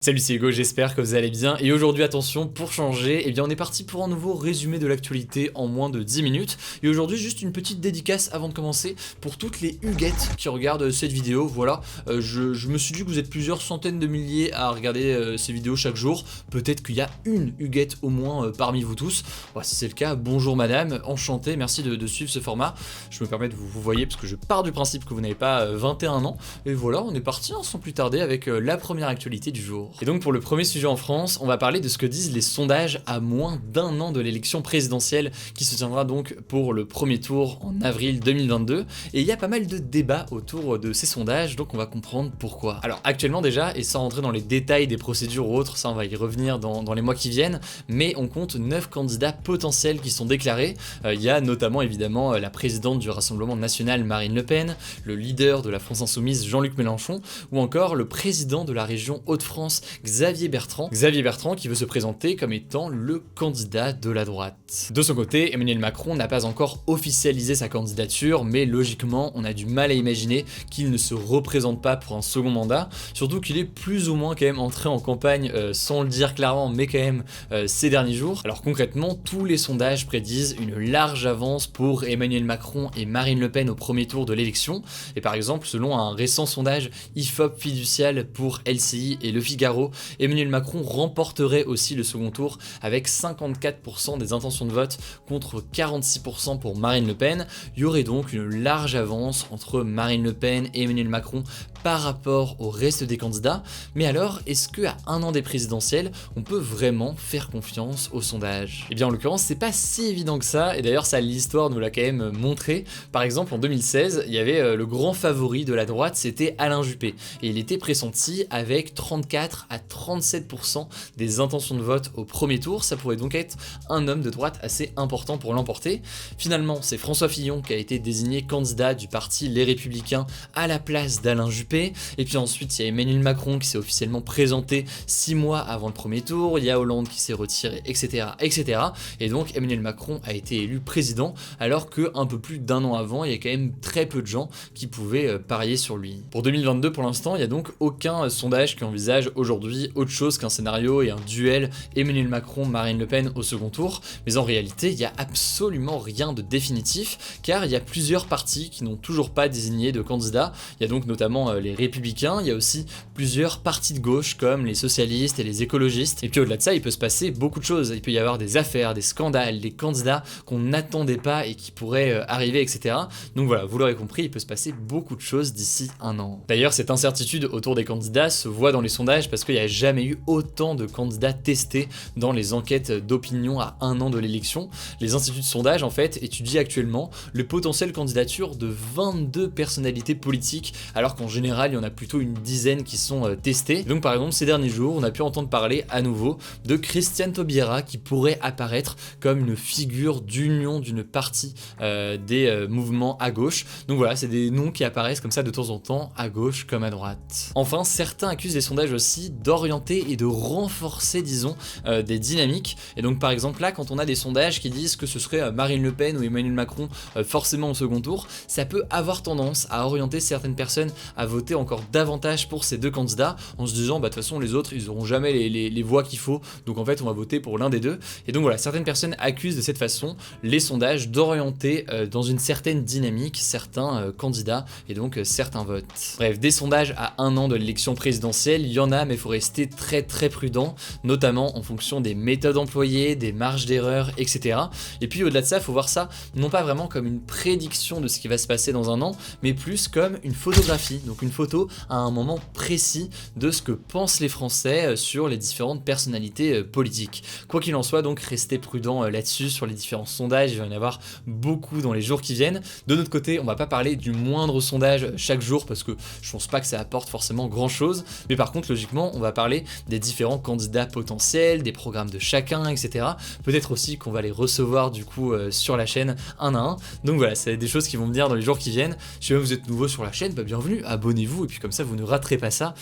Salut, c'est Hugo, j'espère que vous allez bien. Et aujourd'hui, attention, pour changer, eh bien on est parti pour un nouveau résumé de l'actualité en moins de 10 minutes. Et aujourd'hui, juste une petite dédicace avant de commencer pour toutes les huguettes qui regardent cette vidéo. Voilà, je me suis dit que vous êtes plusieurs centaines de milliers à regarder ces vidéos chaque jour. Peut-être qu'il y a une huguette au moins parmi vous tous. Bon, si c'est le cas, bonjour madame, enchanté, merci de suivre ce format. Je me permets de vous voyez parce que je pars du principe que vous n'avez pas 21 ans. Et voilà, on est parti sans plus tarder avec la première actualité du jour. Et donc pour le premier sujet en France, on va parler de ce que disent les sondages à moins d'un an de l'élection présidentielle qui se tiendra donc pour le premier tour en avril 2022. Et il y a pas mal de débats autour de ces sondages, donc on va comprendre pourquoi. Alors actuellement déjà, et sans rentrer dans les détails des procédures ou autres, ça on va y revenir dans les mois qui viennent, mais on compte 9 candidats potentiels qui sont déclarés. Il y a notamment évidemment la présidente du Rassemblement National Marine Le Pen, le leader de la France Insoumise Jean-Luc Mélenchon, ou encore le président de la région Hauts-de-France Xavier Bertrand qui veut se présenter comme étant le candidat de la droite. De son côté, Emmanuel Macron n'a pas encore officialisé sa candidature, mais logiquement, on a du mal à imaginer qu'il ne se représente pas pour un second mandat, surtout qu'il est plus ou moins quand même entré en campagne, sans le dire clairement, mais quand même ces derniers jours. Alors concrètement, tous les sondages prédisent une large avance pour Emmanuel Macron et Marine Le Pen au premier tour de l'élection, et par exemple, selon un récent sondage IFOP fiducial pour LCI et Le Figaro, Emmanuel Macron remporterait aussi le second tour avec 54% des intentions de vote contre 46% pour Marine Le Pen. Il y aurait donc une large avance entre Marine Le Pen et Emmanuel Macron par rapport au reste des candidats. Mais alors, est-ce qu'à un an des présidentielles, on peut vraiment faire confiance aux sondages? Eh bien en l'occurrence, c'est pas si évident que ça, et d'ailleurs ça l'histoire nous l'a quand même montré. Par exemple en 2016, il y avait le grand favori de la droite, c'était Alain Juppé, et il était pressenti avec 34 à 37% des intentions de vote au premier tour. Ça pourrait donc être un homme de droite assez important pour l'emporter. Finalement, c'est François Fillon qui a été désigné candidat du parti Les Républicains à la place d'Alain Juppé. Et puis ensuite, il y a Emmanuel Macron qui s'est officiellement présenté 6 mois avant le premier tour. Il y a Hollande qui s'est retiré, etc., etc. Et donc Emmanuel Macron a été élu président, alors que un peu plus d'un an avant, il y a quand même très peu de gens qui pouvaient parier sur lui. Pour 2022, pour l'instant, il n'y a donc aucun sondage qui envisage aujourd'hui autre chose qu'un scénario et un duel Emmanuel Macron-Marine Le Pen au second tour, mais en réalité il n'y a absolument rien de définitif car il y a plusieurs partis qui n'ont toujours pas désigné de candidats. Il y a donc notamment les Républicains, il y a aussi plusieurs partis de gauche comme les socialistes et les écologistes, et puis au-delà de ça il peut se passer beaucoup de choses, il peut y avoir des affaires, des scandales, des candidats qu'on n'attendait pas et qui pourraient arriver, etc. Donc voilà, vous l'aurez compris, il peut se passer beaucoup de choses d'ici un an. D'ailleurs cette incertitude autour des candidats se voit dans les sondages parce qu'il n'y a jamais eu autant de candidats testés dans les enquêtes d'opinion à un an de l'élection. Les instituts de sondage en fait étudient actuellement le potentiel candidature de 22 personnalités politiques alors qu'en général il y en a plutôt une dizaine qui sont testées. Donc par exemple ces derniers jours on a pu entendre parler à nouveau de Christiane Taubira qui pourrait apparaître comme une figure d'union d'une partie des mouvements à gauche. Donc voilà, c'est des noms qui apparaissent comme ça de temps en temps à gauche comme à droite. Enfin certains accusent les sondages aussi d'orienter et de renforcer disons des dynamiques, et donc par exemple là quand on a des sondages qui disent que ce serait Marine Le Pen ou Emmanuel Macron forcément au second tour, ça peut avoir tendance à orienter certaines personnes à voter encore davantage pour ces deux candidats en se disant bah de toute façon les autres ils auront jamais les voix qu'il faut, donc en fait on va voter pour l'un des deux. Et donc voilà, certaines personnes accusent de cette façon les sondages d'orienter dans une certaine dynamique certains candidats et donc certains votes. Bref, des sondages à un an de l'élection présidentielle, il y en a, mais il faut rester très prudent, notamment en fonction des méthodes employées, des marges d'erreur, etc. Et puis au-delà de ça, il faut voir ça non pas vraiment comme une prédiction de ce qui va se passer dans un an, mais plus comme une photographie, donc une photo à un moment précis de ce que pensent les Français sur les différentes personnalités politiques. Quoi qu'il en soit, donc restez prudent là-dessus sur les différents sondages, il va y en avoir beaucoup dans les jours qui viennent. De notre côté, on va pas parler du moindre sondage chaque jour parce que je pense pas que ça apporte forcément grand chose, mais par contre logiquement on va parler des différents candidats potentiels, des programmes de chacun, etc. Peut-être aussi qu'on va les recevoir du coup sur la chaîne un à un. Donc voilà, c'est des choses qui vont venir dans les jours qui viennent. Si jamais vous êtes nouveau sur la chaîne, bah bienvenue, abonnez-vous. abonnez-vous et puis comme ça vous ne raterez pas ça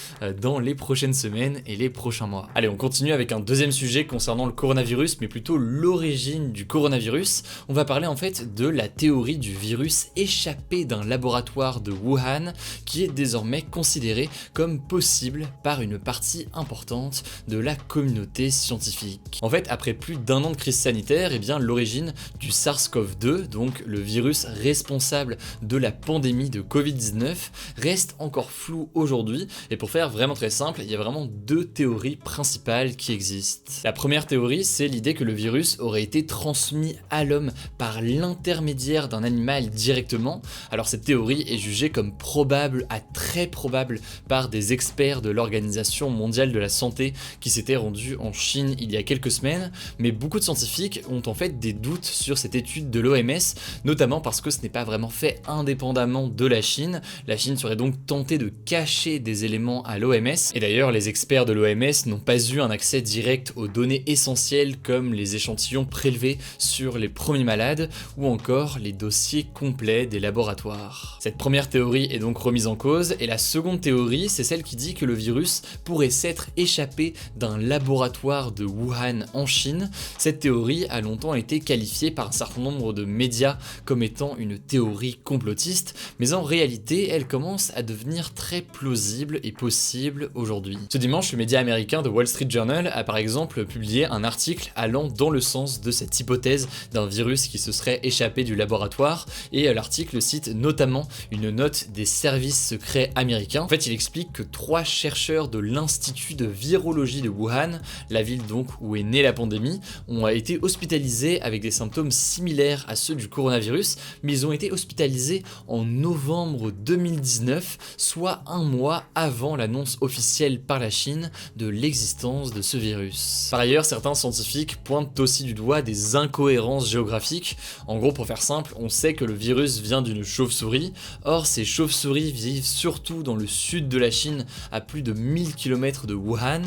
dans les prochaines semaines et les prochains mois. Allez, on continue avec un deuxième sujet concernant le coronavirus, mais plutôt l'origine du coronavirus. On va parler en fait de la théorie du virus échappé d'un laboratoire de Wuhan qui est désormais considéré comme possible par une partie importante de la communauté scientifique. En fait, après plus d'1 an de crise sanitaire, eh bien l'origine du SARS-CoV-2, donc le virus responsable de la pandémie de Covid-19, reste encore floue aujourd'hui. Et pour faire vraiment très simple, il y a vraiment 2 théories principales qui existent. La première théorie, c'est l'idée que le virus aurait été transmis à l'homme par l'intermédiaire d'un animal directement. Alors cette théorie est jugée comme probable à très probable par des experts de l'Organisation mondiale de la santé qui s'étaient rendus en Chine il y a quelques semaines, mais beaucoup de scientifiques ont en fait des doutes sur cette étude de l'OMS, notamment parce que ce n'est pas vraiment fait indépendamment de la Chine. La Chine serait donc tentée de cacher des éléments à l'OMS, et d'ailleurs les experts de l'OMS n'ont pas eu un accès direct aux données essentielles comme les échantillons prélevés sur les premiers malades ou encore les dossiers complets des laboratoires. Cette première théorie est donc remise en cause, et la seconde théorie, c'est celle qui dit que le virus pourrait s'être échappé d'un laboratoire de Wuhan en Chine. Cette théorie a longtemps été qualifiée par un certain nombre de médias comme étant une théorie complotiste, mais en réalité elle commence à devenir très plausible et possible aujourd'hui. Ce dimanche, le média américain The Wall Street Journal a par exemple publié un article allant dans le sens de cette hypothèse d'un virus qui se serait échappé du laboratoire, et l'article cite notamment une note des services secrets américains. En fait, il explique que 3 chercheurs de l'Institut de virologie de Wuhan, la ville donc où est née la pandémie, ont été hospitalisés avec des symptômes similaires à ceux du coronavirus, mais ils ont été hospitalisés en novembre 2019, soit 1 mois avant l'annonce officielle par la Chine de l'existence de ce virus. Par ailleurs, certains scientifiques pointent aussi du doigt des incohérences géographiques. En gros, pour faire simple, on sait que le virus vient d'une chauve-souris. Or, ces chauves-souris vivent surtout dans le sud de la Chine, à plus de 1000 km de Wuhan.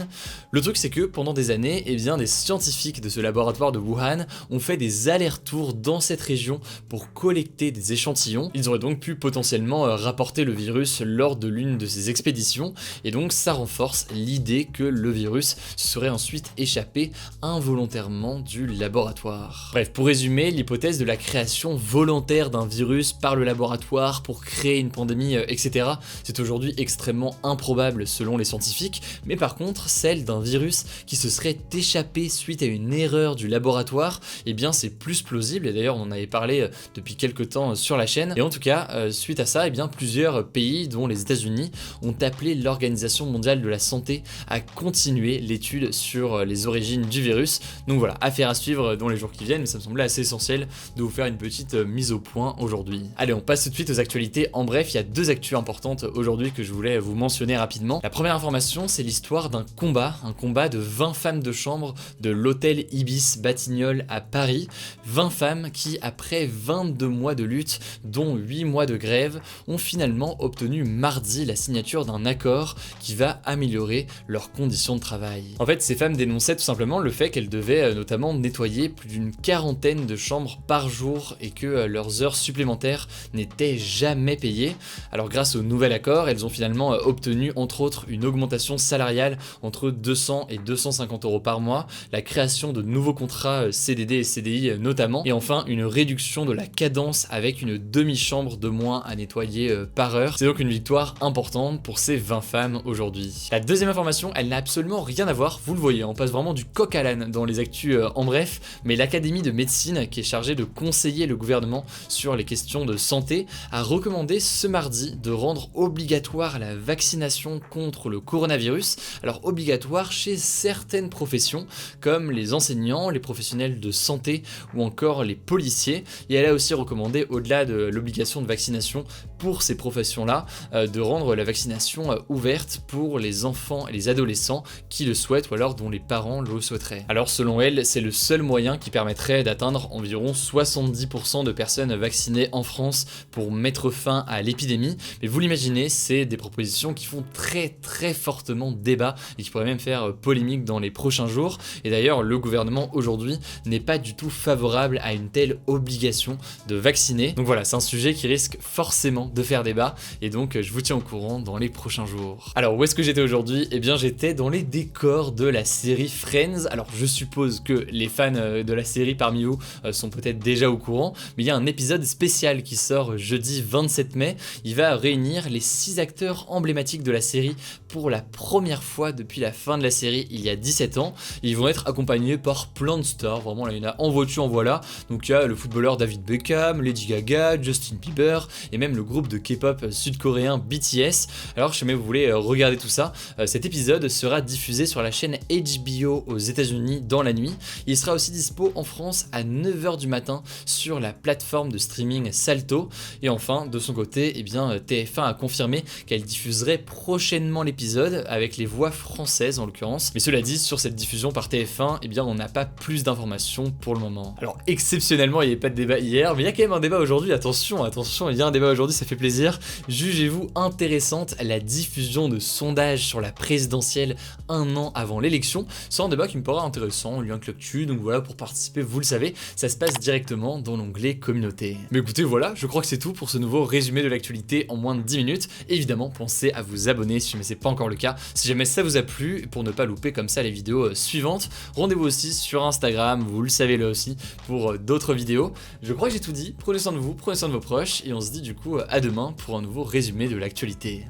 Le truc, c'est que pendant des années, eh bien, des scientifiques de ce laboratoire de Wuhan ont fait des allers-retours dans cette région pour collecter des échantillons. Ils auraient donc pu potentiellement rapporter le virus lors de l'une de ces expéditions, et donc ça renforce l'idée que le virus se serait ensuite échappé involontairement du laboratoire. Bref, pour résumer, l'hypothèse de la création volontaire d'un virus par le laboratoire pour créer une pandémie, etc., c'est aujourd'hui extrêmement improbable selon les scientifiques, mais par contre, celle d'un virus qui se serait échappé suite à une erreur du laboratoire, eh bien c'est plus plausible, et d'ailleurs on en avait parlé depuis quelques temps sur la chaîne, et en tout cas, suite à ça, eh bien plusieurs pays, dont les États-Unis, ont appelé l'Organisation mondiale de la santé à continuer l'étude sur les origines du virus. Donc voilà, affaire à suivre dans les jours qui viennent, mais ça me semblait assez essentiel de vous faire une petite mise au point aujourd'hui. Allez, on passe tout de suite aux actualités. En bref, il y a 2 actus importantes aujourd'hui que je voulais vous mentionner rapidement. La première information, c'est l'histoire d'un combat de 20 femmes de chambre de l'hôtel Ibis Batignolles à Paris. 20 femmes qui, après 22 mois de lutte, dont 8 mois de grève, ont finalement obtenu mardi la signature d'un accord qui va améliorer leurs conditions de travail. En fait, ces femmes dénonçaient tout simplement le fait qu'elles devaient notamment nettoyer plus d'une quarantaine de chambres par jour et que leurs heures supplémentaires n'étaient jamais payées. Alors grâce au nouvel accord, elles ont finalement obtenu entre autres une augmentation salariale entre 200 et 250 € par mois, la création de nouveaux contrats CDD et CDI notamment, et enfin une réduction de la cadence avec une demi-chambre de moins à nettoyer par heure. C'est donc une victoire importante pour ces 20 femmes aujourd'hui. La deuxième information, elle n'a absolument rien à voir, vous le voyez, on passe vraiment du coq à l'âne dans les actus en bref, mais l'Académie de médecine, qui est chargée de conseiller le gouvernement sur les questions de santé, a recommandé ce mardi de rendre obligatoire la vaccination contre le coronavirus, alors obligatoire chez certaines professions, comme les enseignants, les professionnels de santé ou encore les policiers, et elle a aussi recommandé, au-delà de l'obligation de vaccination pour ces professions-là, de rendre la vaccination ouverte pour les enfants et les adolescents qui le souhaitent ou alors dont les parents le souhaiteraient. Alors selon elle, c'est le seul moyen qui permettrait d'atteindre environ 70% de personnes vaccinées en France pour mettre fin à l'épidémie, mais vous l'imaginez, c'est des propositions qui font très fortement débat et qui pourraient même faire polémique dans les prochains jours, et d'ailleurs le gouvernement aujourd'hui n'est pas du tout favorable à une telle obligation de vacciner. Donc voilà, c'est un sujet qui risque forcément de faire débat, et donc donc je vous tiens au courant dans les prochains jours. Alors où est-ce que j'étais aujourd'hui? Eh bien j'étais dans les décors de la série Friends. Alors je suppose que les fans de la série parmi vous sont peut-être déjà au courant, mais il y a un épisode spécial qui sort jeudi 27 mai. Il va réunir les 6 acteurs emblématiques de la série pour la première fois depuis la fin de la série il y a 17 ans. Ils vont être accompagnés par plein de stars, vraiment là il y en a en voiture en voilà. Donc il y a le footballeur David Beckham, Lady Gaga, Justin Bieber et même le groupe de K-pop sud-coréen BTS. Alors si jamais vous voulez regarder tout ça, cet épisode sera diffusé sur la chaîne HBO aux États-Unis dans la nuit. Il sera aussi dispo en France à 9h du matin sur la plateforme de streaming Salto. Et enfin, de son côté, eh bien, TF1 a confirmé qu'elle diffuserait prochainement l'épisode avec les voix françaises en l'occurrence. Mais cela dit, sur cette diffusion par TF1, eh bien, on n'a pas plus d'informations pour le moment. Alors exceptionnellement, il n'y avait pas de débat hier, mais il y a quand même un débat aujourd'hui. Attention, il y a un débat aujourd'hui, ça fait plaisir. Jugez-vous intéressante la diffusion de sondages sur la présidentielle un an avant l'élection? C'est un débat qui me paraît intéressant, lien avec l'actu, donc voilà, pour participer, vous le savez, ça se passe directement dans l'onglet communauté. Mais écoutez, voilà, je crois que c'est tout pour ce nouveau résumé de l'actualité en moins de 10 minutes. Évidemment, pensez à vous abonner si jamais c'est pas encore le cas, si jamais ça vous a plu, pour ne pas louper comme ça les vidéos suivantes. Rendez-vous aussi sur Instagram, vous le savez là aussi, pour d'autres vidéos. Je crois que j'ai tout dit, prenez soin de vous, prenez soin de vos proches, et on se dit du coup à demain pour un nouveau résumé de l'actualité.